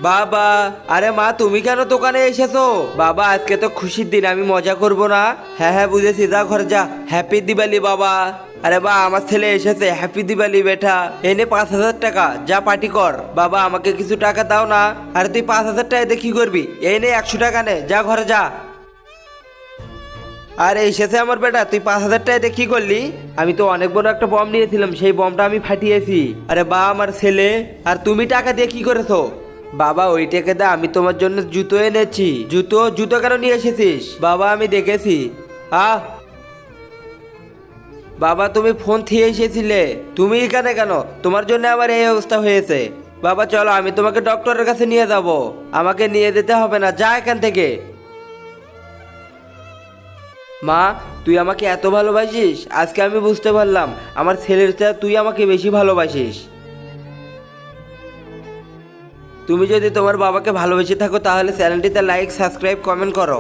বাবা, আরে মা তুমি কেন দোকানে এসেছো? বাবা আজকে তো খুশির দিন, আমি মজা করব না? হ্যাঁ হ্যাঁ বুঝেছি, যা ঘরে যা। হ্যাপি দিওয়ালি বাবা। আরে বা আমার ছেলে এসেছে, হ্যাপি দিওয়ালি বেটা। এনে 5,000 টাকা, যা পার্টি কর। বাবা আমাকে কিছু টাকা দাও না। আরে তুই 5,000 টাকা দিয়ে কি করবি? এই নে 100 টাকা নে, যা ঘরে যা। আরে এসেছে আমার বেটা, তুই 5,000 টাকা দিয়ে কি করলি? আমি তো অনেক বড় একটা বম নিয়েছিলাম, সেই বমটা আমি ফাটিয়েছি। আরে বা আমার ছেলে, আর তুমি টাকা দিয়ে কি করেছো? বাবা ওই টাকা দা আমি তোমার জন্য জুতো এনেছি। জুতো জুতো কেন নিয়ে এসেছিস? বাবা আমি দেখেছি। আহ বাবা তুমি ফোন থিয়ে এসেছিলে, তুমি এখানে কেন? তোমার জন্য আমার এই অবস্থা হয়েছে। বাবা চলো আমি তোমাকে ডক্টরের কাছে নিয়ে যাব। আমাকে নিয়ে যেতে হবে না, যা এখান থেকে। মা তুই আমাকে এত ভালোবাসিস, আজকে আমি বুঝতে পারলাম আমার ছেলের চেয়ে তুই আমাকে বেশি ভালোবাসিস। তুমি যদি তোমার বাবাকে ভালোবেসে থাকো তাহলে চ্যানেলটিতে লাইক সাবস্ক্রাইব কমেন্ট করো।